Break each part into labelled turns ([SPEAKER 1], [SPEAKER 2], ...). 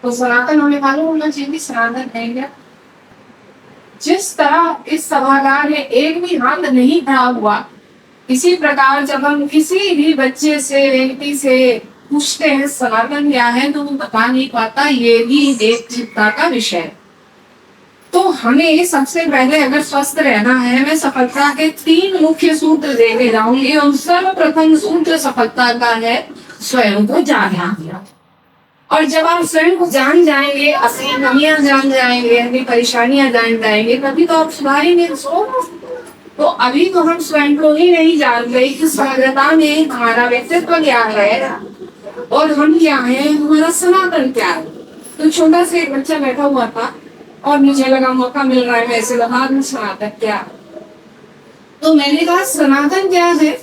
[SPEAKER 1] तो सनातन हमें मालूम होना चाहिए कि सनातन है क्या। जिस तरह इस सभागार में एक भी हाथ नहीं खड़ा हुआ, इसी प्रकार जब हम किसी भी बच्चे से व्यक्ति से पूछते हैं सनातन क्या है, तो वो बता नहीं पाता। ये भी एक चिंता का विषय है। तो हमें सबसे पहले अगर स्वस्थ रहना है, मैं सफलता के 3 मुख्य सूत्र देके जाऊंगी। और सर्वप्रथम सूत्र सफलता का है स्वयं को जानना। और जब आप स्वयं को जान जाएंगे, अपनी कमियां जान जाएंगे, अपनी परेशानियां जान जाएंगे, तभी तो आप सुधारेंगे उसको। तो अभी तो हम स्वयं को ही नहीं जान रहे कि समग्रता में हमारा व्यक्तित्व क्या है और हम क्या है, हमारा सनातन क्या है। तो छोटा सा एक बच्चा बैठा हुआ था और मुझे लगा मौका मिल रहा है, मैं ऐसे लगा सनातन क्या है। तो मैंने कहा सनातन क्या है?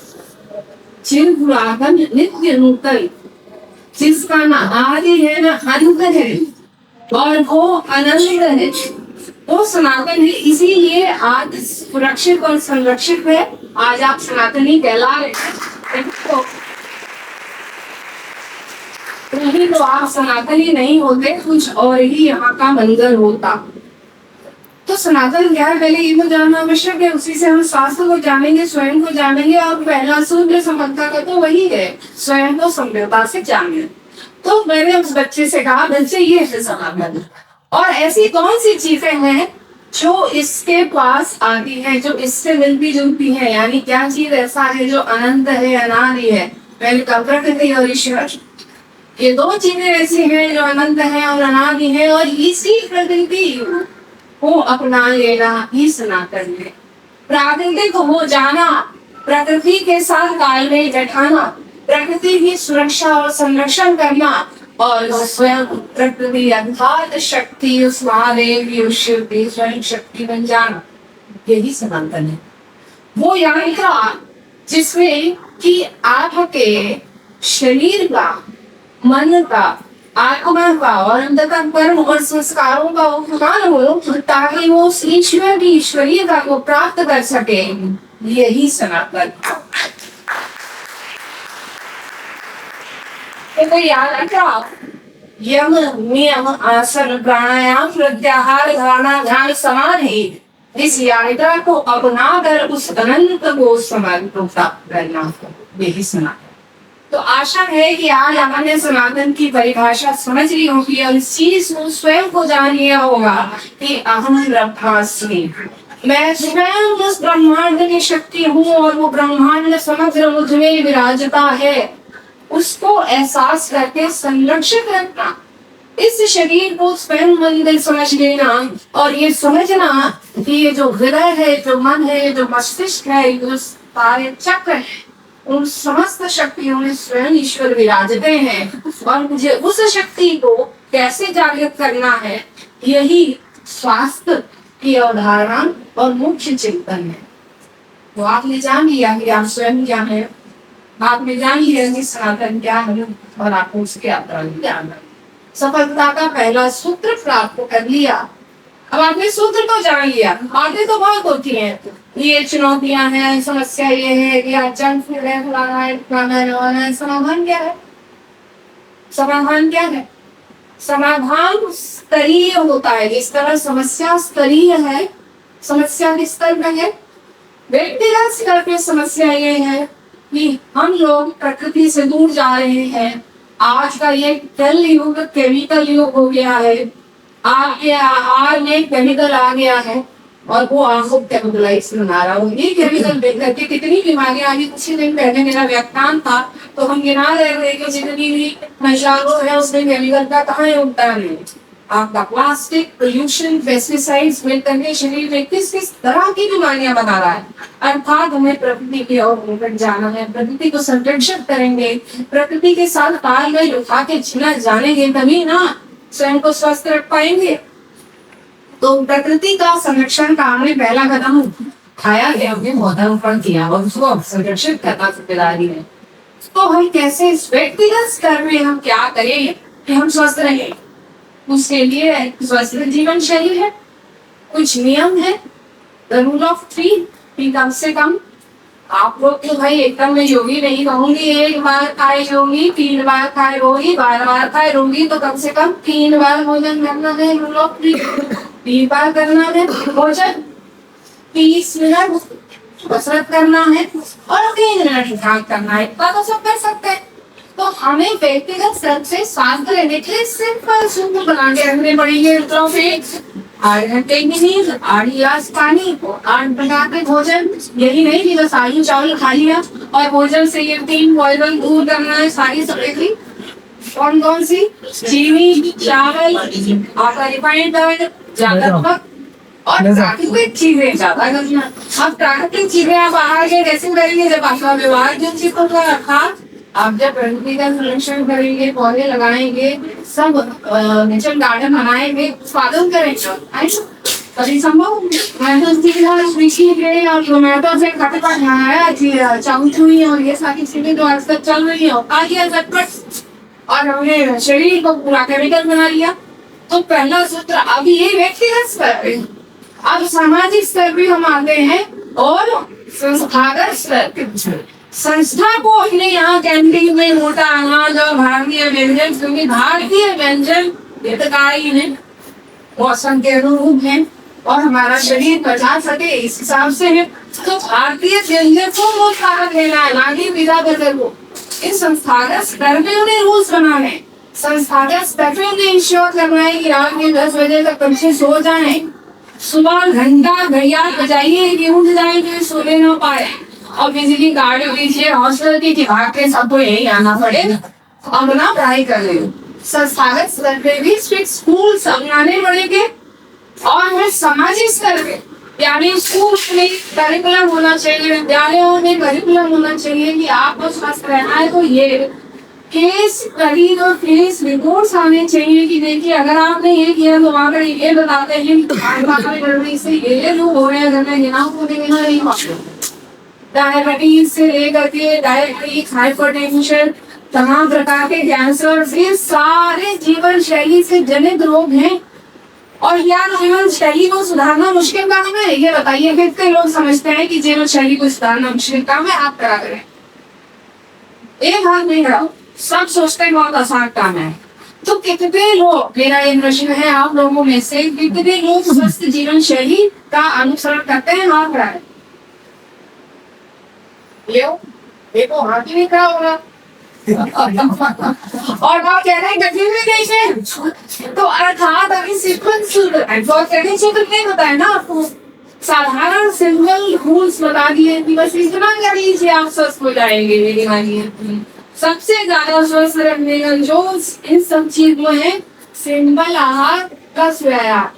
[SPEAKER 1] चिर पुरातन नित्य नूतन, जिसका ना आदि है ना अंत है और वो अनंत है, वो सनातन है। इसीलिए आज सुरक्षित और संरक्षित है। आज आप सनातनी कहला रहे हैं। नहीं तो आप सनातनी नहीं होते, कुछ और ही यहाँ का मंदिर होता। तो सनातन क्या है, पहले ये तो जानना आवश्यक है। उसी से हम शास्त्र को जानेंगे, स्वयं को जानेंगे। और पहला सूत्र समझता का तो वही है, स्वयं को सम्यकता से जाने। तो मैंने उस बच्चे से कहा, बच्चे ये है सनातन, और ऐसी कौन सी चीजें हैं जो इसके पास आती है, जो इससे मिलती जुलती है। यानी क्या चीज ऐसा है जो अनंत है, अनादि है। मैंने कहा प्रकृति और ईश्वर, ये 2 चीजें ऐसी हैं जो अनंत है और अनादि है। और इसी प्रकृति को अपना लेना ही सनातन है। प्राकृतिक हो जाना, प्रकृति के साथ तालमेल बैठाना, प्रकृति की सुरक्षा और संरक्षण करना, और स्वयं प्रकृति अर्थात शक्ति, उस महादेव की, उस शिव की स्वयं शक्ति बन जाना, यही सनातन है। वो यात्रा जिसमें कि आपके शरीर का, मन का, आत्मा का और अंततः कर्म और संस्कारों का उपमान हो, ताकि वो उस ईश्वर की ईश्वरीयता को प्राप्त कर सके, यही सनातन। तो यात्रा यम नियम आसन प्राणायाम प्रत्याहार धारणा ध्यान समान है। इस यात्रा को अपनाकर उस अनंत को समान को प्राप्त करना, यही सनातन। तो आशा है कि आज आपने सनातन की परिभाषा समझ ली होगी और इस चीज को स्वयं को जान लिया होगा कि अहम ब्रह्मास्मि, मैं स्वयं उस ब्रह्मांड की शक्ति हूँ और वो ब्रह्मांड समग्र मुझ में विराजता है। उसको एहसास करके संरक्षित रखना, इस शरीर को स्वयं मंदिर समझ लेना, और ये समझना कि ये जो हृदय है, जो मन है, जो मस्तिष्क है, जो सारे चक्र है, उन समस्त शक्तियों में स्वयं ईश्वर विराजते हैं। और मुझे उस शक्ति को कैसे जागृत करना है, यही स्वास्थ्य की अवधारणा और मुख्य चिंतन है। तो आपने जान लिया कि आप स्वयं क्या है, आपने जान लिया कि सनातन क्या है, और आपको उसके अपराध जाना। सफलता का पहला सूत्र प्राप्त कर लिया। अब आपने सूत्र तो जान लिया, बातें तो बहुत होती हैं, ये चुनौतियां हैं, समस्या ये है कि आज जंक फूड है, फलाना है, फलाना है। समाधान क्या है? समाधान क्या है? समाधान स्तरीय होता है। जिस तरह समस्या स्तरीय है, समस्या किस स्तर में है? व्यक्तिगत स्तर पे समस्या ये है कि हम लोग प्रकृति से दूर जा रहे हैं। आज का ये कल युग केमिकल युग हो गया है। आपके आहार में केमिकल आ गया है और वो आपको केमिकलाइज बना रहा हो। ये केमिकल देख करके कितनी बीमारियां आई। कुछ ही दिन पहले मेरा व्याख्यान था तो हम गिना रहे थे कि जितनी भी नशा है उसमें केमिकल का कहाँ योगदान है। आपका प्लास्टिक, पोल्यूशन, पेस्टिसाइड्स मिल करके शरीर में किस किस तरह की बीमारियां बना रहा है। अर्थात हमें प्रकृति की ओर निकट जाना है, प्रकृति को संरक्षित करेंगे, प्रकृति के साथ तालमेल उठा के जीना जानेंगे, तभी ना स्वयं को स्वस्थ रख पाएंगे। तो प्रकृति का संरक्षण का हमने पहला कदम उठाया है, हमने पौधारोपण किया और उसको संरक्षित करना जिम्मेदारी है। तो हम कैसे इस व्यक्तिगत स्तर में हम क्या करें कि हम स्वस्थ रहें? उसके लिए स्वस्थ जीवन शैली है, कुछ नियम है, द रूल ऑफ 3 कि कम से कम आप लोग तो भाई एकदम मैं योगी नहीं कहूंगी, एक बार खाए योगी 3 बार खाए रोगी 12 बार खाए रोगी, तो कम से कम 3 बार भोजन करना है हम लोग, 3 बार करना है भोजन, 30 मिनट कसरत करना है और 3 मिनट ध्यान करना है, इतना तो सब कर सकते हैं। तो हमें व्यक्तिगत स्तर से स्वास्थ्य रहने के लिए सिंपल सूत्र बना के रखने पड़ेंगे। 8 घंटे की नींद, 8 गिलास पानी, 8 प्रकार के भोजन, यही नहीं कि बस आलू चावल खा लिया और भोजन से ये 3 पॉइजन दूर करना है सारी सब्जी। कौन कौन सी? चीनी, चावल, आपका रिफाइंड ऑयल, ज्यादा नमक और प्राकृतिक चीजें ज्यादा करना। अब प्राकृतिक चीजें आप बाहर के कैसे करेंगे? जब आपका विवाह जिन चीजों का रखा, आप जब प्रकृति का संरक्षण करेंगे, पौधे लगाएंगे, सब नेचर गार्डन बनाएंगे, उत्पादन करेंगे, तभी संभव। मैं तो और टोमेटो से खटपट है चौथुई और ये सारी चीजें जो आज तक चल रही है, खा लिया झटपट और हमने शरीर को पूरा केमिकल बना लिया। तो पहला सूत्र अभी ये व्यक्तिगत स्तर पे, अब सामाजिक स्तर भी हम आते हैं और संस्थागत स्तर। संस्था को अपने यहाँ कैंटीन में मोटा अनाज और भारतीय व्यंजन, क्योंकि भारतीय व्यंजन हितकारी है, मौसम के अनुरूप है और हमारा शरीर पचा सके इस हिसाब से है, तो भारतीय व्यंजन को प्रोत्साहन देना है, ना कि पिज्जा बर्गर को। इस संस्थागत स्तर पे उन्हें रूल्स बनाने, संस्थागत स्तर पे उन्हें इंश्योर करना है कि रात के 10 बजे तक बच्चे सो जाए, सुबह घंटा घड़ियाल बजाइए कि उठ जाए कि सोने ना पाए, और बिजली काट दीजिए हॉस्टल की भाग सबको यही आना पड़े, अपना पढ़ाई कर ले। संस्थागत स्तर पे भी स्ट्रिक्ट स्कूल अपनाने पड़ेंगे और हमें सामाजिक स्तर पे, यानी स्कूल में करिकुलम होना चाहिए, विद्यालयों में करिकुलम होना चाहिए कि आपको स्वस्थ रहना है तो ये केस स्टडीज और केस रिपोर्ट्स आने चाहिए कि देखिए अगर आपने ये किया तो वहाँ पर ये बताते हैं से ये लोग हो रहे हैं, अगर मैं गिनाऊं तो गिना नहीं पाऊंगा। डायबिटीज से लेकर के डायबिटीज, हाइपरटेंशन, तमाम प्रकार के कैंसर, ये सारे जीवन शैली से जनित रोग हैं। और यार जीवन शैली को सुधारना मुश्किल काम है? ये बताइए, कितने लोग समझते हैं कि जीवन शैली को सुधारना मुश्किल काम है? आप करा करें, एक हाथ नहीं रहा, सब सोचते हैं बहुत आसान काम है। तो कितने लोग, मेरा ये प्रश्न है आप लोगों में से, कितने लोग स्वस्थ जीवन शैली का अनुसरण करते हैं? हाथ रहा देखो हाथ ही नहीं खड़ा होगा। और आप कह रहे हैं गठिन में कैसे? तो अर्थात अभी सिंपल सूत्र नहीं बताया ना आपको, साधारण सिंपल रूल्स बता दिए कि बस इतना कर लीजिए आप स्वस्थ हो जाएंगे। मेरी मानिए सबसे ज्यादा स्वस्थ रखने का जो इन सब चीजों है, सिंपल आहार प्लस व्यायाम।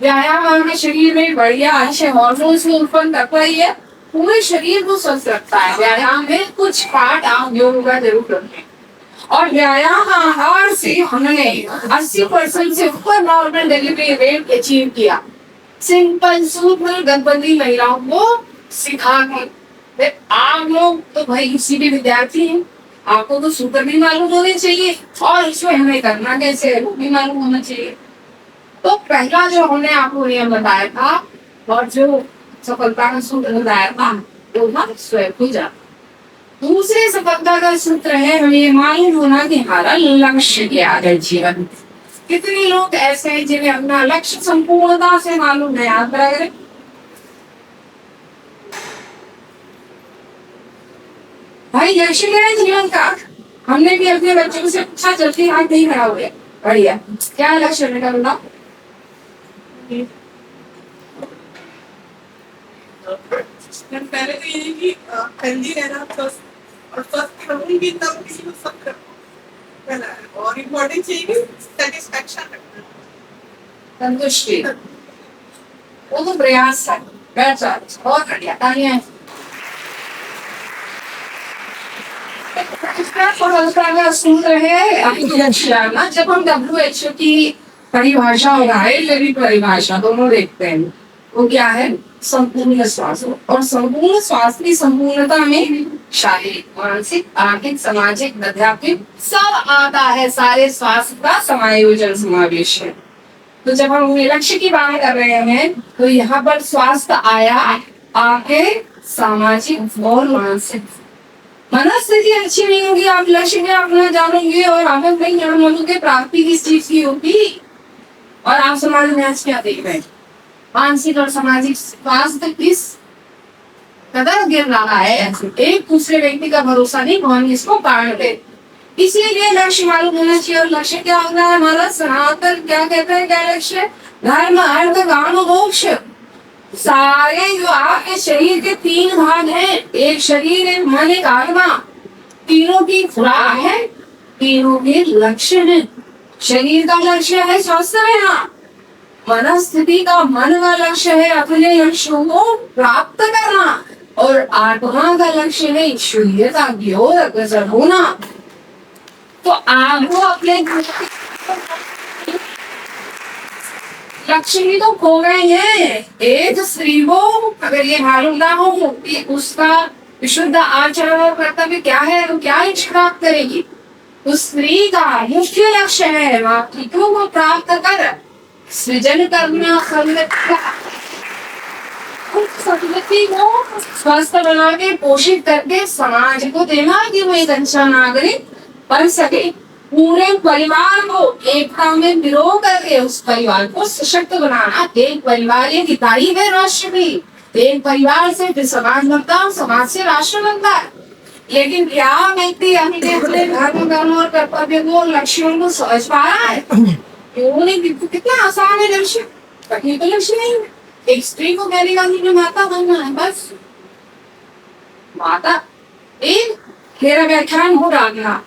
[SPEAKER 1] व्यायाम हमारे शरीर में बढ़िया अच्छे हार्मोन्स को उत्पन्न करता ही है, पूरे शरीर को स्वस्थ रखता है। व्यायाम में कुछ पार्ट आप योगा जरूर करते हैं और व्यायाम आहार से हमने 80% से ऊपर नॉर्मल डिलीवरी रेट अचीव किया। सिंपल सूत्र गर्भवती महिलाओं को सिखा के। आप लोग तो भाई इसी के विद्यार्थी हैं, आपको तो सूत्र भी मालूम होने चाहिए और इसमें हमें करना कैसे है वो भी मालूम होना चाहिए। तो पहला जो हमने आपको नियम बताया था और जो सफलता का सूत्र बताया था वो था स्वयं पूजा। दूसरे सफलता का सूत्र है हमें मालूम होना कि हमारा लक्ष्य क्या है जीवन। कितने लोग ऐसे हैं जिन्हें अपना लक्ष्य संपूर्णता से मालूम है? याद रखें, भाई लक्ष्य क्या है जीवन का? हमने भी अपने बच्चों से पूछा, जल्दी हाथ नहीं खड़ा हो गया, बढ़िया, क्या लक्ष्य बेटा बताओ?
[SPEAKER 2] पहले तो ये कि हेल्दी रहना, स्वस्थ और स्वस्थ रहूंगी तब किसी को सब करना है, और इम्पोर्टेंट चीज सेटिस्फैक्शन रखना,
[SPEAKER 1] संतुष्टि, वो तो प्रयास है। बहुत बढ़िया, तालियां। सूत्र है जब हम WHO की परिभाषा और आयुर्वेदिक परिभाषा दोनों देखते हैं, वो क्या है? संपूर्ण स्वास्थ्य। और संपूर्ण स्वास्थ्य की संपूर्णता में शारीरिक, मानसिक, आर्थिक, सामाजिक, आध्यात्मिक सब आता है, सारे स्वास्थ्य का समायोजन समावेश है। तो जब हम लक्ष्य की बात कर रहे हैं तो यहाँ पर स्वास्थ्य आया आपके सामाजिक और मानसिक मनस्थिति अच्छी नहीं होगी, आप लक्ष्य में अपना जानोगे और आप नहीं जान मानोगे प्राप्ति किस चीज की होगी। और आप समाज में आज क्या देख रहे हैं, मानसिक और सामाजिक स्वास्थ्य किस कदर गिर रहा है। एक दूसरे व्यक्ति का भरोसा नहीं, कौन इसको कारण दे। इसीलिए लक्ष्य मालूम होना चाहिए। और लक्ष्य क्या होता है हमारा, सनातन क्या कहते हैं, क्या लक्ष्य, धर्म अर्थ काम मोक्ष। सारे जो आपके शरीर के 3 भाग हैं, एक शरीर है, मन एक आत्मा, तीनों की खुराक है, तीनों के लक्ष्य है। शरीर का लक्ष्य है स्वस्थ रहना, मनस्थिति का मन का लक्ष्य है अपने लक्ष्यों को प्राप्त करना, और आत्मा का लक्ष्य है ईश्वरीयता की ओर अग्रसर होना। तो आपको अपने लक्ष्य ही तो खो गए हैं। एक स्त्री को अगर ये मालूम ना हो कि उसका विशुद्ध आचरण और कर्तव्य क्या है, तो क्या इच्छा प्राप्त करेगी। उस स्त्री का मुख्य लक्ष्य है मातृत्व को प्राप्त कर सृजन करना, संगति को स्वस्थ बना के पोषित करके समाज को देना कि वो एक अच्छा नागरिक बन सके। पूरे परिवार को एकता में पिरो करके उस परिवार को सशक्त बनाना। एक परिवार एक इकाई है, राष्ट्र भी एक परिवार से फिर समाज बनता है, समाज से राष्ट्र बनता है। लेकिन क्या व्यक्ति अपने धर्म कर्म और कर्तव्य को लक्ष्यों को समझ पा रहा है? क्यों नहीं? कितना आसान है लक्ष्य, कहीं तो लक्ष्य नहीं है। एक स्त्री को कहने का मुझे माता बनना है, बस माता। एक मेरा व्याख्यान हो रहा था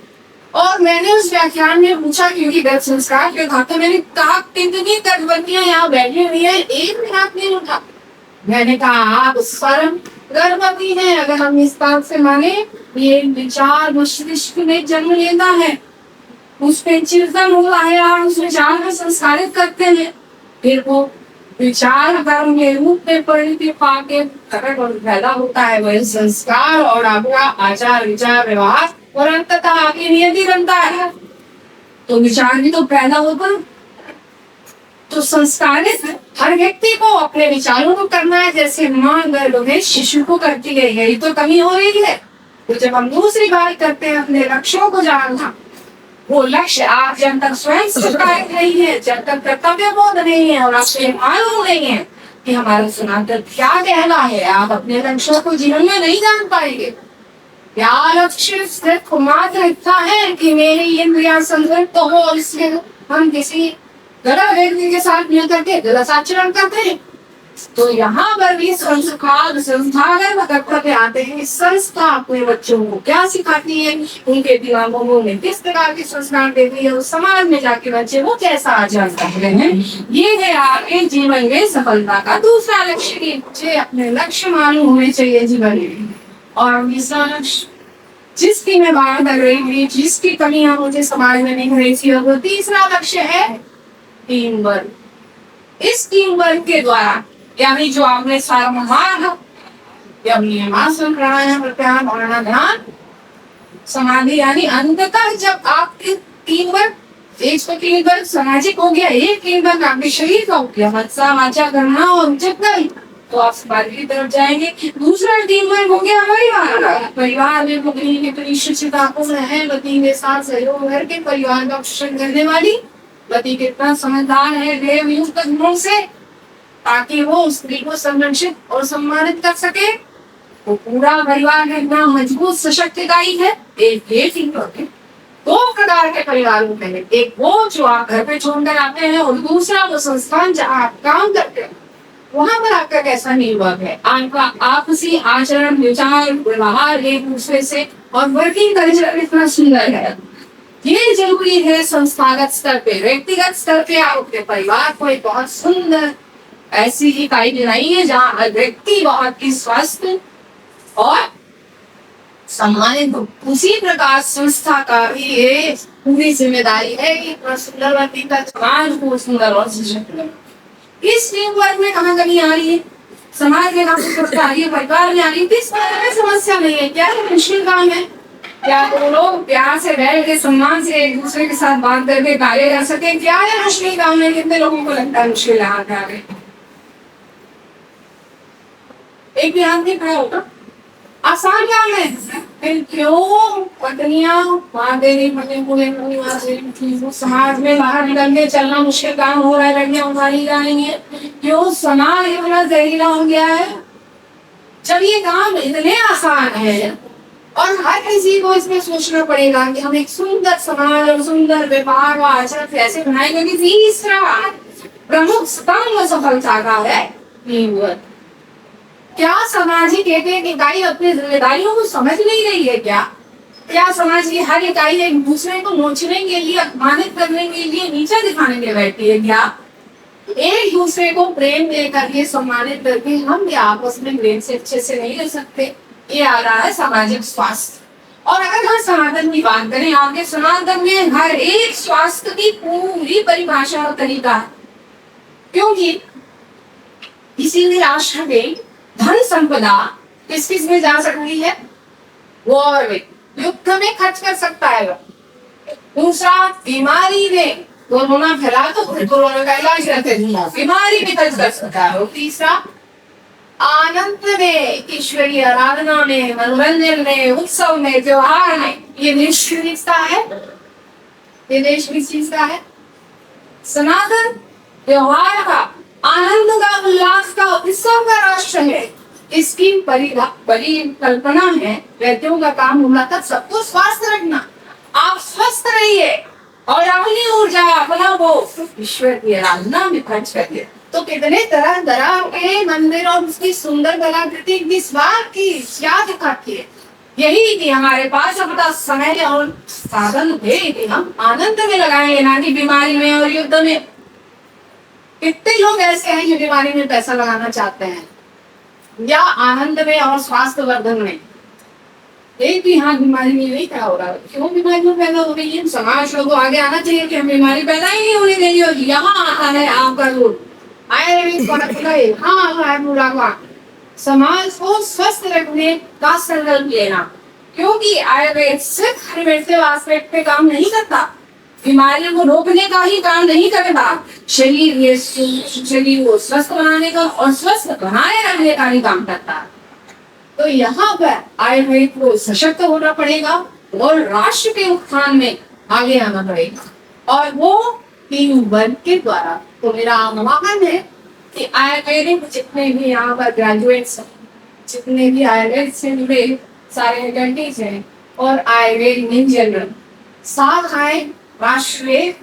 [SPEAKER 1] और मैंने उस व्याख्यान में पूछा, क्योंकि गर्भ संस्कार के था, तो मैंने कहा कितनी गर्भवतियां यहाँ बैठी हुई है, एक भी हाथ नहीं उठा। मैंने कहा आप स्वयं गर्भवती हैं। अगर हम इस बात से माने, ये विचार मस्तिष्क में जन्म लेता है, उस पे चिंतन होता है, आप उस विचार को संस्कारित करते हैं, फिर वो विचार कर्म के रूप में परिणति पाके पैदा होता है। वही संस्कार और आपका आचार विचार व्यवहार और अंततः आपकी नियति बनता है। तो विचार भी तो पैदा होता है। तो संस्कारित हर व्यक्ति को अपने विचारों को करना है, जैसे माँ गर्भ में शिशु को करती है। यही तो कमी हो रही है। तो जब हम दूसरी बात करते हैं अपने लक्ष्यों को जानना, वो लक्ष्य आप जब तक स्वयं संस्कारित नहीं है, जब तक कर्तव्य बोध नहीं है और आपसे मालूम नहीं है कि हमारा सनातन क्या कहना है, आप अपने लक्ष्यों को जीवन में नहीं जान पाएंगे। क्या लक्ष्य सिर्फ मात्र इतना है कि मेरी इंद्रियां संतुलित तो हो, इसलिए हम किसी गलत व्यक्ति के साथ मिल करके गलत आचरण करते हैं। तो यहाँ पर भी संस्कार संस्थागत कर्तव्य आते हैं। संस्था अपने बच्चों को क्या सिखाती है, उनके दिमागों में किस प्रकार के संस्कार देती है, उस समाज में जाके बच्चे वो कैसा आचरण कर रहे हैं। ये है आपके जीवन में सफलता का दूसरा लक्ष्य कि मुझे अपने लक्ष्य मालूम होने चाहिए जीवन में। और तीसरा लक्ष्य जिसकी मैं बात कर रही थी, जिसकी कमियां मुझे समाज में दिख रही थी, वो तीसरा लक्ष्य है टीम वर्क। इस टीम वर्क के द्वारा यानी जो आपने सारा महान नियमासन प्राणायाम प्रत्याहार भावना ध्यान समाधि, यानी अंततः जब आपके टीम वर्क एक तो टीम वर्क सामाजिक हो गया, एक टीम वर्क आपके शरीर का हो गया, मत्सा वाचा करना और जगह, तो आप समाधि की तरफ जाएंगे। दूसरा टीम वर्क हो गया परिवार। परिवार में पत्नी के प्रति शुचितापूर्ण है, पति के साथ सहयोग करके परिवार का पोषण करने वाली, पति कितना समझदार है देव युक्त गुणों से, ताकि वो स्त्री को संरक्षित और सम्मानित कर सके। वो पूरा परिवार कितना मजबूत सशक्त इकाई है। एक ये टीम वर्क है। 2 प्रकार के परिवार होते हैं, एक वो जो आप घर पे छोड़कर आते हैं और दूसरा वो संस्थान जहाँ आप काम करते हैं, वहां पर आपका कैसा निर्भर है, आपका आपसी आचरण विचार व्यवहार एक दूसरे से और वर्किंग कल्चर कितना सुंदर है। ये जरूरी है संस्थागत स्तर पे। व्यक्तिगत स्तर पे आप अपने परिवार को एक बहुत सुंदर ऐसी इकाई बनाइए जहाँ हर व्यक्ति बहुत ही स्वस्थ और सम्मानित हो। उसी प्रकार संस्था का भी ये पूरी जिम्मेदारी है कि सुंदर व्यक्तिगत समाज को सुंदर और सशक्त बनाए। इस टीम वर्क में कहाँ कमी आ रही है, समाज में कहाँ समस्या आ रही है, परिवार में आ रही है, किस बारे में समस्या नहीं है, क्या ये मुश्किल काम है? क्या वो लोग प्यार से बैठ के सम्मान से एक दूसरे के साथ बात करके कार्य कर सके? क्या ये मुश्किल काम है? कितने लोगों को लगता है मुश्किल आ गए। एक भी हाथ नहीं खड़ा होगा। आसान काम है, फिर क्यों पत्नियां मार देनी पड़े पूरे समाज में बाहर निकल के चलना मुश्किल काम हो रहा है, लड़कियां मारी जा रही है, क्यों समाज इतना जहरीला हो गया है। जब ये काम इतने आसान है और हर किसी को इसमें सोचना पड़ेगा कि हम एक सुंदर समाज और सुंदर व्यवहार व आचरण कैसे बनाएंगे, कि तीसरा प्रमुख स्तंभ सफलता का है टीम वर्क। क्या सामाजिक एक एक इकाई अपनी जिम्मेदारियों को समझ नहीं रही है क्या समाज की हर इकाई एक दूसरे को नोचने के लिए, अपमानित करने के लिए, नीचा दिखाने के लिए बैठी है क्या? एक दूसरे को प्रेम दे करके, सम्मानित करके हम भी आपस में प्रेम से अच्छे से नहीं रह सकते। ये आ रहा है सामाजिक स्वास्थ्य। और अगर हम सनातन की बात करें, आपके सनातन में हर एक स्वास्थ्य की पूरी परिभाषा और तरीका है, क्योंकि किसी भी राष्ट्र में धन संपदा किस किस में जा सकती है? वॉर में, युद्ध में खर्च कर सकता है वो। दूसरा, बीमारी में, कोरोना फैला तो कोरोना का इलाज करते हैं, बीमारी में खर्च कर सकता है। और तीसरा, आनंद में, ईश्वरीय आराधना में, मनोरंजन में, उत्सव में, त्योहार में। ये देश किस का है? ये देश किस चीज का है? सनातन त्योहार का, आनंद का, उल्लास का, उत्सव का राष्ट्र है। इसकी परिकल्पना है, व्यक्तियों का काम होना था सबको स्वस्थ रखना। आप स्वस्थ रहिए और अपनी ऊर्जा, अपना वो ईश्वर की आराधना में खर्च करिए। तो कितने तरह तरह के मंदिर और उसकी सुंदर कलाकृति किस बात की क्या दिखाती है? यही कि हमारे पास अपना समय और साधन थे कि हम आनंद में लगाएंगे, ना कि बीमारी में और युद्ध में। कितने लोग ऐसे हैं जो बीमारी में पैसा लगाना चाहते हैं या आनंद में और स्वास्थ्य वर्धन में। एक भी हाथ बीमारी में नहीं क्या हो रहा है? क्यों बीमारियां पैदा हो रही है? समाज को आगे आना चाहिए कि हम बीमारी पैदा ही नहीं होने देंगे। और यहाँ आता है आपका रूल समाज को स्वस्थ रखने का संकल्प लेना, क्योंकि आयुर्वेद सिर्फ प्रिवेंटिव एस्पेक्ट पे काम नहीं करता, बीमारियों को रोकने का ही काम नहीं करता, शरीर को स्वस्थ बनाने का और स्वस्थ बनाए रखने का ही काम करता है। तो यहाँ पर आयुर्वेद को सशक्त होना पड़ेगा और राष्ट्र के उत्थान में आगे आना पड़ेगा, और वो टीम वर्क के द्वारा। तो मेरा आह्वान है कि आयुर्वेदिक जितने भी यहाँ पर ग्रेजुएट्स, जितने भी आयुर्वेद से जुड़े सारे फैकल्टीज हैं और आयुर्वेद इन जनरल, साथ आए राष्ट्रीय